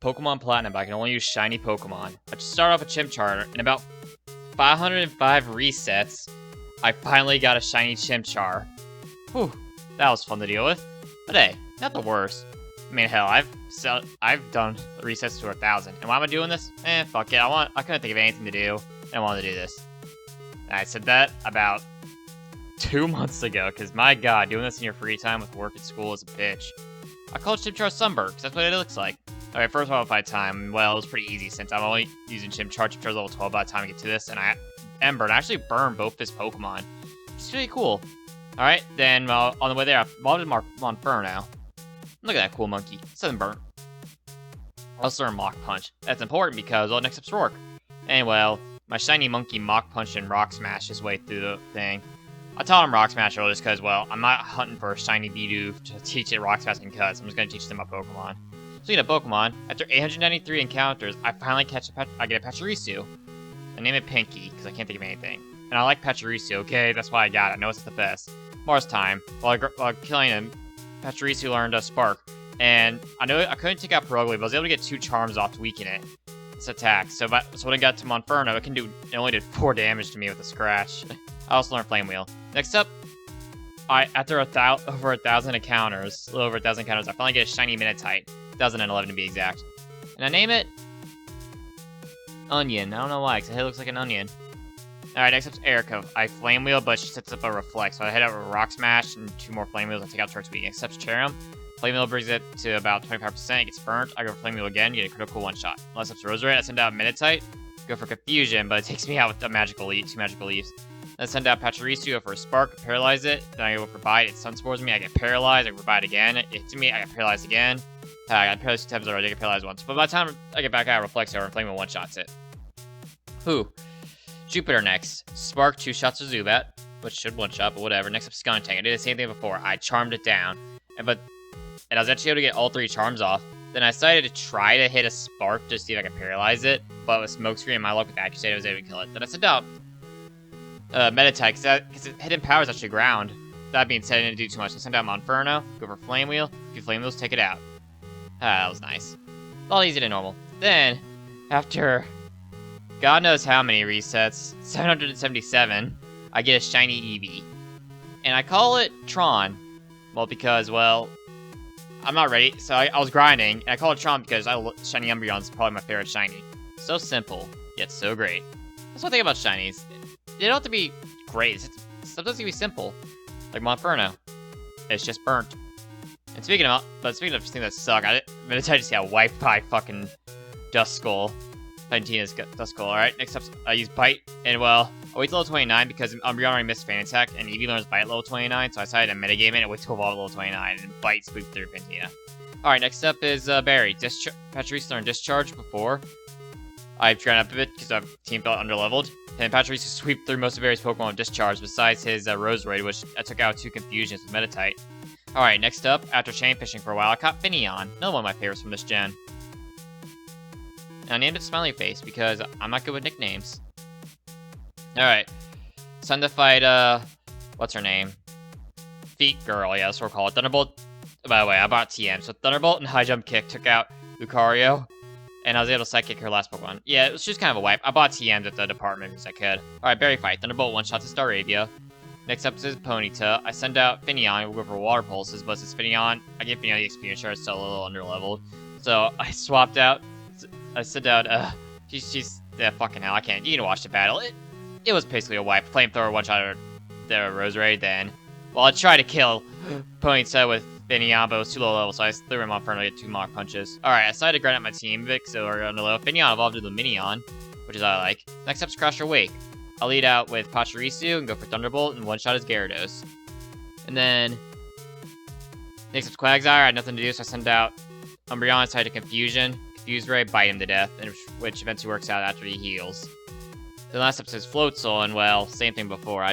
Pokemon Platinum, but I can only use shiny Pokemon. I just started off with Chimchar, and about 505 resets, I finally got a shiny Chimchar. Whew, that was fun to deal with. But hey, not the worst. I mean, hell, I've done resets to 1,000. And why am I doing this? Fuck it. I couldn't think of anything to do, and I wanted to do this. And I said that about 2 months ago, because my god, doing this in your free time with work and school is a bitch. I called Chimchar Sunburst, because that's what it looks like. Alright, first qualified time, well, it was pretty easy since I'm only using Chimchar. Chimchar's level 12 by the time I get to this, and I actually burned both his Pokemon. It's really cool. Alright, then on the way there, I modded Monferno. Look at that cool monkey. 7 burnt. I also learned Mach Punch. That's important because, well, next up's Rourke. And, well, my shiny monkey Mach Punch and Rock Smash his way through the thing. I taught him Rock Smash earlier just because, well, I'm not hunting for a shiny Bidoof to teach it Rock Smash and Cuts. I'm just going to teach them my Pokemon. Speaking of Pokemon, after 893 encounters, I finally get a Pachirisu. I name it Pinky, because I can't think of anything. And I like Pachirisu, okay? That's why I got it. I know it's the best. Mars time. While killing him, Pachirisu learned a Spark. And I know I couldn't take out Perugly, but I was able to get 2 charms off to weaken it. Its attack. So when I got to Monferno, it only did 4 damage to me with a scratch. I also learned Flame Wheel. Next up, after over 1,000 encounters, a little over 1,000 encounters, I finally get a shiny Minotite. 2011 to be exact. And I name it Onion. I don't know why, because it looks like an onion. Alright, next up's Erica. I Flame Wheel, but she sets up a Reflect. So I head out with Rock Smash and 2 more Flame Wheels. I take out Turt's Weak. Next up's Cherim. Flame Wheel brings it to about 25%. It gets burnt. I go for Flame Wheel again, get a critical one-shot. Next up's Roserade. I send out Minotite. Go for Confusion, but it takes me out with a Magical Leaf, 2 Magical Leaves. Then I send out Pachirisu, go for a Spark, paralyze it. Then I go for Bite. It Sun Spores me. I get paralyzed. I go for Bite again. It hits me. I get paralyzed again. I got paralyzed 2 times already. I get paralyzed once. But by the time I get back out, Reflects over and Flame Wheel one-shots it. Whew. Jupiter next. Spark 2 shots of Zubat, which should one-shot, but whatever. Next up, Skunk Tank. I did the same thing before. I charmed it down. And I was actually able to get all 3 charms off. Then I decided to try to hit a Spark just to see if I could paralyze it. But with Smokescreen and my luck with accuracy, I was able to kill it. Then I sent out Meditite, because hidden power is actually ground. That being said, I didn't do too much. I sent out Monferno, go for Flame Wheel. If you Flame Wheels, take it out. That was nice. A lot easier than normal. Then, after God knows how many resets, 777, I get a shiny Eevee. And I call it Tron. Well, because, well, I'm not ready. So I was grinding, and I call it Tron because shiny Umbreon is probably my favorite shiny. So simple, yet so great. That's one thing about shinies. They don't have to be great. Sometimes they can be simple. Like Monferno. It's just burnt. And speaking of things that suck, I'm gonna try to see how wiped by fucking Duskull. Titania's Duskull. Alright, next up, I use Bite. And well, I wait till level 29 because Umbreon already missed Fan Attack, and Eevee learns Bite at level 29, so I decided to metagame it and wait till evolve at level 29, and Bite sweep through Fantina. Alright, next up is Barry. Pachirisu learned Discharge before. I've tried up a bit because our team felt underleveled. And Pachirisu sweep through most of Barry's Pokemon with Discharge, besides his Roserade, which I took out 2 Confusions with Meditite. Alright, next up, after chain fishing for a while, I caught Finneon, another one of my favorites from this gen. And I named it Smiley Face because I'm not good with nicknames. Alright, it's time to fight, what's her name? Feet Girl, yeah, that's what we'll call it. Thunderbolt, by the way, I bought TM, so Thunderbolt and High Jump Kick took out Lucario, and I was able to Psychic her last Pokemon. Yeah, it was just kind of a wipe. I bought TMs at the department because I could. Alright, Berry Fight, Thunderbolt one-shot to Staravia. Next up is Ponyta. I send out Finneon, we'll go for Water Pulses, but since Finneon, I give Finneon the experience share, it's still a little underleveled. So I swapped out, I sent out, she's, yeah, fucking hell, I can't, you can watch the battle. It was basically a wipe. Flamethrower one-shot the Roserade, then. Well, I tried to kill Ponyta with Finneon, but it was too low level, so I threw him off front to get 2 Mach Punches. Alright, I decided to grind out my team, Vic, so we're under low. Finneon evolved into Minion, which is what I like. Next up's Crusher Wake. I'll lead out with Pachirisu and go for Thunderbolt and one-shot his Gyarados. And then, next up's Quagsire. I had nothing to do, so I send out Umbreon inside to Confusion. Confuse Ray, bite him to death, which eventually works out after he heals. The last episode is Floatzel, and well, same thing before.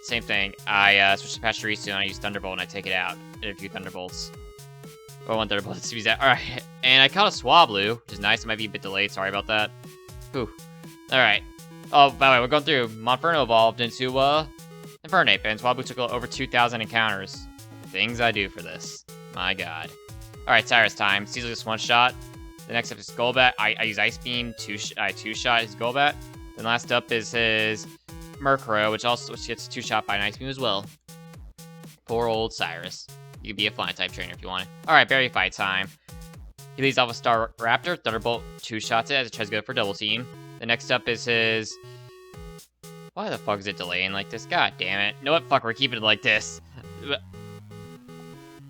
Same thing. I switch to Pachirisu and I use Thunderbolt and I take it out. Did a few Thunderbolts. Or 1 Thunderbolt to use that. Alright, and I caught a Swablu, which is nice. It might be a bit delayed, sorry about that. Whew. Alright. Oh, by the way, we're going through. Monferno evolved into, Infernape, and Swablu took over 2,000 encounters. The things I do for this. My god. Alright, Cyrus time. Caesar just one-shot. The next up is Golbat. I use Ice Beam, two-shot his Golbat. Then last up is his Murkrow, which gets two-shot by an Ice Beam as well. Poor old Cyrus. You could be a Flying-type trainer if you wanted. Alright, Berry Fight time. He leads off a Star Raptor. Thunderbolt two-shots it as it tries to go for double team. The next up is his... Why the fuck is it delaying like this? God damn it. You know what? Fuck, we're keeping it like this.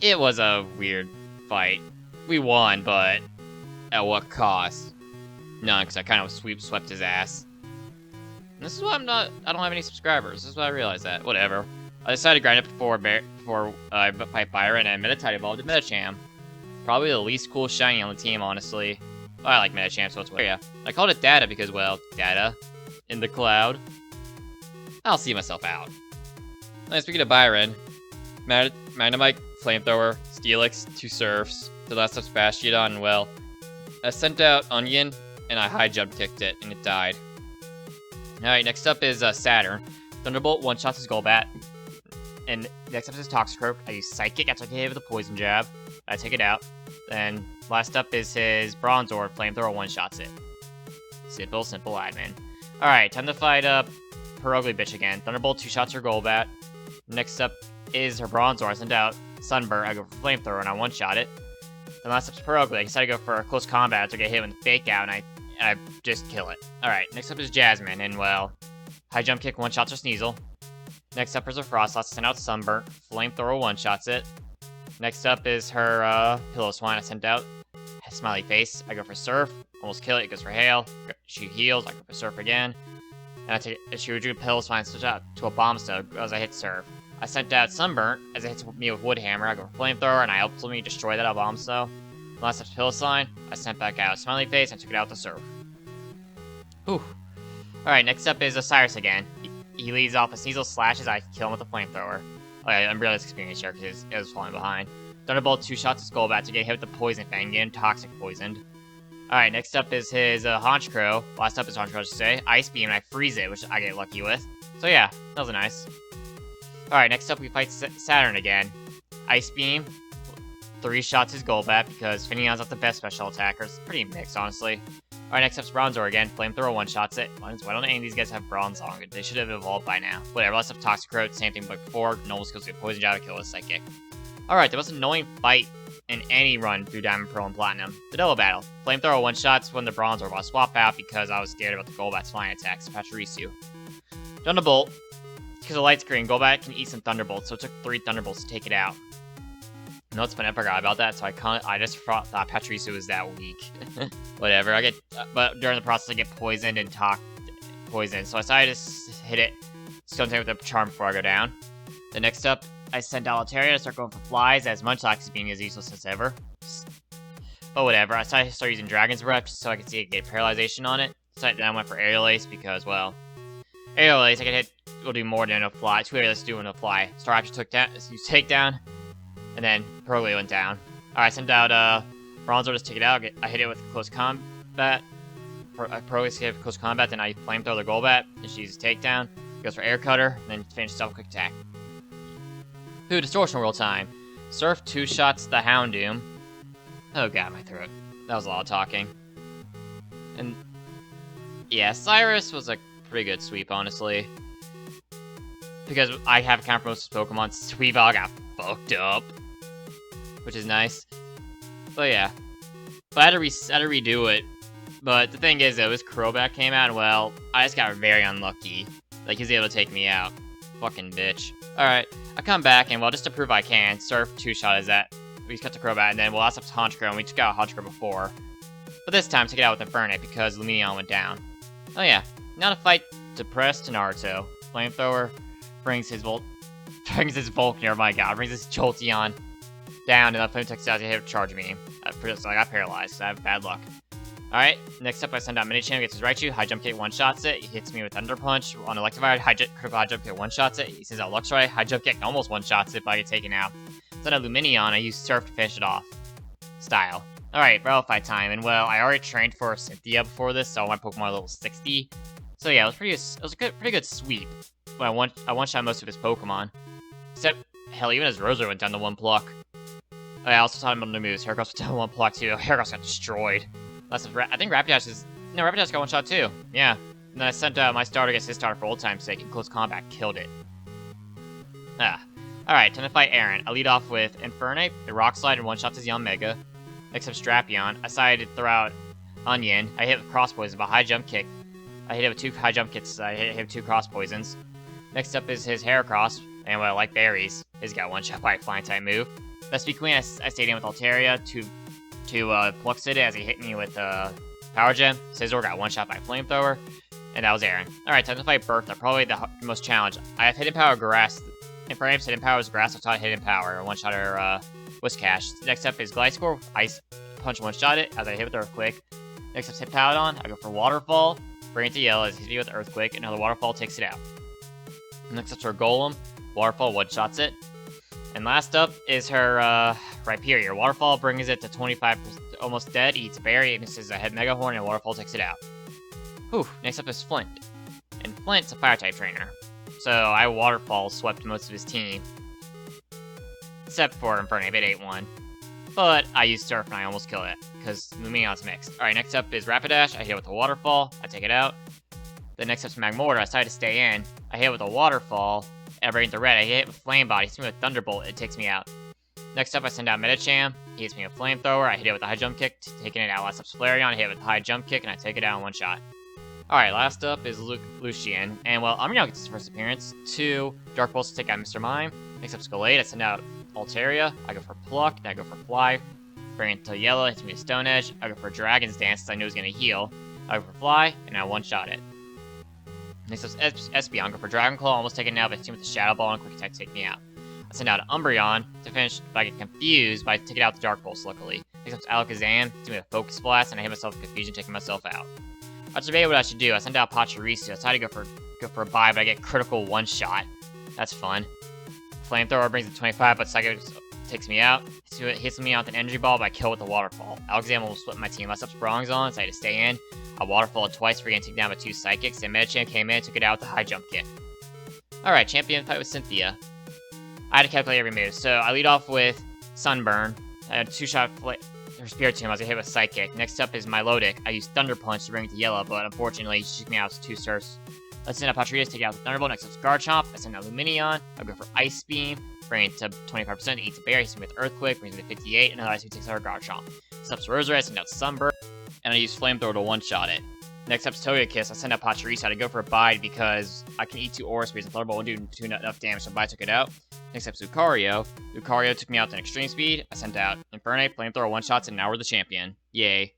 It was a weird fight. We won, but at what cost? None, because I kind of swept his ass. And this is why I don't have any subscribers. This is why I realized that. Whatever. I decided to grind up before I fight Byron, and Meditite evolved to Medicham. Probably the least cool shiny on the team, honestly. I like Medicham, so it's weird. Yeah. I called it Data because, well, data in the cloud. I'll see myself out. Now, speaking of Byron, Magnemite, Flamethrower, Steelix, two Surfs, the last up's Bastiodon, and well, I sent out Onion, and I high jump kicked it, and it died. Alright, next up is Saturn. Thunderbolt one-shots his Golbat. And next up is Toxicroak. I use Psychic after I get hit with a Poison Jab. I take it out. Then last up is his Bronzor. Flamethrower one-shots it. Simple admin. Alright, time to fight her ugly bitch again. Thunderbolt two-shots her Golbat. Next up is her Bronzor. I send out Sunburn. I go for Flamethrower and I one-shot it. Then last up's Perugly. I decided to go for a close combat after I get hit with a Fake Out and I just kill it. Alright, next up is Jasmine. And well, high jump kick one-shots her Sneasel. Next up is her Frostlass. Send out Sunburn. Flamethrower one-shots it. Next up is her Pillow Swine. I send out Smiley Face. I go for Surf. Almost kill it. It goes for Hail. She heals. I go for Surf again. And I take she drew Pillow Swine, switch out to a Bomb Stone as I hit Surf. I sent out Sunburn as it hits me with Wood Hammer. I go for Flamethrower and I ultimately destroy that Bomb Stone. Last up's Pillow Swine. I sent back out Smiley Face. I took it out with Surf. Whew. Alright, next up is Osiris again. He leads off a Sneasel slashes, I kill him with a Flamethrower. Okay, I'm really experienced here because it was falling behind. Thunderbolt two-shots his Golbat to get hit with the Poison Fang, getting Toxic poisoned. Alright, next up is his Honchkrow. Last up is Honchkrow, I should say. Ice Beam, and I freeze it, which I get lucky with. So yeah, that was nice. Alright, next up we fight Saturn again. Ice Beam, three shots his Golbat because Finneon's not the best special attacker. It's pretty mixed, honestly. Alright, next up's Bronzor again. Flamethrower one-shots it. Why don't any of these guys have Bronze on? They should have evolved by now. Whatever, let's have Toxicroak, same thing but before. Normal skills get Poison Jab, kill with Psychic. Alright, the most annoying fight in any run through Diamond, Pearl, and Platinum. The double battle. Flamethrower one-shots when the Bronzor, but I'll swap out because I was scared about the Golbat's flying attacks. Pachirisu. Thunderbolt. Because of light screen, Golbat can eat some Thunderbolts, so it took 3 Thunderbolts to take it out. No, it's fun. I forgot about that, so I just thought Pachirisu was that weak. Whatever. But during the process, I get poisoned and poisoned. So I decided to hit it Skunk Tank with a Charm before I go down. The next up, I sent Altaria to start going for flies, as Munchlax is being as useless as ever. But whatever. I decided to start using Dragon's Breath just so I could see it get Paralyzation on it. So then I went for Aerial Ace because, well, Aerial Ace I can hit will do more than a fly. 2 Aerial Ace doing a fly. Star Raptor took down, used Takedown. And then Perugly went down. Alright, I sent out Bronzor to take it out. I hit it with close combat. Perugly hit with close combat, then I Flamethrower the Golbat, and she uses Takedown. Goes for Air Cutter, and then finishes off Quick Attack. Ooh, Distortion World time. Surf two-shots the Houndoom. Oh god, my throat. That was a lot of talking. And yeah, Cyrus was a pretty good sweep, honestly. Because I have account for most Pokemon, Sweetball got fucked up. Which is nice. But yeah. But I had to redo it. But the thing is, though, this Crobat came out, and well, I just got very unlucky. Like, he was able to take me out. Fucking bitch. Alright, I come back, and well, just to prove I can, Surf two-shot is that. We just cut the Crobat, and then we'll last up to Honchkrow, and we took out Honchkrow before. But this time, took it out with Infernape, because Lumineon went down. Oh yeah, now to fight Depressed to Naruto. Flamethrower brings his Volkner, my god, brings his Jolteon down, and the Flint takes out to hit Charge Beam. I got paralyzed, so I have bad luck. Alright, next up I send out Medicham, gets his Raichu, High Jump Kick one-shots it, he hits me with Thunder Punch, on Electivire, critical High Jump Kick one-shots it, he sends out Luxray, High Jump Kick almost one-shots it, but I get taken out. Send out Lumineon, I use Surf to finish it off. Style. Alright, Battle Fight time, and well, I already trained for Cynthia before this, so my Pokemon are level 60. So yeah, it was a pretty good sweep. But I one-shot most of his Pokemon. Except, hell, even his Rosar went down to 1 pluck. I also taught him on the moves. Heracross went down to 1 pluck too. Heracross got destroyed. Unless it's I think Rapidash is... No, Rapidash got one shot too. Yeah. And then I sent my starter against his starter for old time's sake. In close combat, killed it. Alright, time to fight Aaron. I lead off with Infernape, the Rock Slide, and one-shots his young Mega. Next up, Strapion. I decided to throw out Onion. I hit with Cross Poison, but high jump kick. I hit it with 2 high jump kicks. I hit with 2 Cross Poisons. Next up is his Heracross, and well, like berries, he's got one shot by a flying type move. Vespi Queen, I stayed in with Altaria to Pluxed it as he hit me with Power Gem. Scizor got one shot by Flamethrower, and that was Aaron. Alright, time to fight Bertha, probably the most challenge. I have Hidden Power Grass. Infernape's Hidden Power is Grass, so I taught Hidden Power, one shot her Whiscash. Next up is Gliscor, Ice Punch one shot it as I hit with Earthquake. Next up is Hippowdon, I go for Waterfall, bring it to yellow as he hit with Earthquake, and another Waterfall takes it out. Next up is her Golem, Waterfall one shots it. And last up is her Rhyperior. Waterfall brings it to 25%, almost dead, eats Berry, and misses a Head Mega Horn, and Waterfall takes it out. Whew, next up is Flint. And Flint's a Fire-type trainer. So I Waterfall swept most of his team. Except for Infernape, it ate one. But I used Surf and I almost killed it, because Luminion's mixed. Alright, next up is Rapidash. I hit it with a Waterfall, I take it out. Then next up is Magmortar. I decided to stay in. I hit it with a Waterfall, and I bring it to red. I hit it with Flame Body, hits me with Thunderbolt, it takes me out. Next up, I send out Medicham. He hits me with Flamethrower. I hit it with a high jump kick, taking it out. Last up's Flareon. I hit it with a high jump kick, and I take it out in one shot. Alright, last up is Lucian. And well, Umbreon gets his first appearance. 2 Dark Bolts to take out Mr. Mime. Next up, Scalade. I send out Altaria. I go for Pluck. Then I go for Fly. Bring it to yellow. Hits me with Stone Edge. I go for Dragon's Dance, since I knew it was going to heal. I go for Fly, and I one shot it. Next up is Espeon. Go for Dragon Claw. Almost taken it out, but hits me with the Shadow Ball and Quick Attack to take me out. I send out Umbreon to finish, but I get confused, but I take it out the Dark Pulse, luckily. Next up is Alakazam, hits me with a Focus Blast, and I hit myself with Confusion, taking myself out. I was debating what I should do. I send out Pachirisu. I decided to go for a bye, but I get critical one shot. That's fun. Flamethrower brings it to 25, but Psycho takes me out. It hits me out with an Energy Ball, but I kill with the Waterfall. Alakazam will split my team. Last up's Bronzong, so I had to stay in. I Waterfalled twice for getting taken down by 2 Psychics, and Medicham came in and took it out with a high jump kick. Alright, champion fight with Cynthia. I had to calculate every move, so I lead off with Sunburn. I had a 2-shot her Spiritomb as I hit with Psychic. Next up is Milotic. I used Thunder Punch to bring it to yellow, but unfortunately, she took me out with 2 Surfs. Let's send out Pachirisu to take out the Thunderbolt. Next up is Garchomp. I send out Luminion. I go for Ice Beam, bring it to 25%, eats a berry, hits me with Earthquake, brings it to 58, and another Ice Beam takes out Garchomp. Next up is Roserade. I send out Sunburn, and I use Flamethrower to one-shot it. Next up is Togekiss. I send out Pachirisu to go for a Bide because I can eat 2 Aura Spears and Thunderbolt won't do enough damage, so Bide took it out. Next up is Lucario. Lucario took me out to an extreme speed. I sent out Infernape, Flamethrower, one-shots, and now we're the champion. Yay.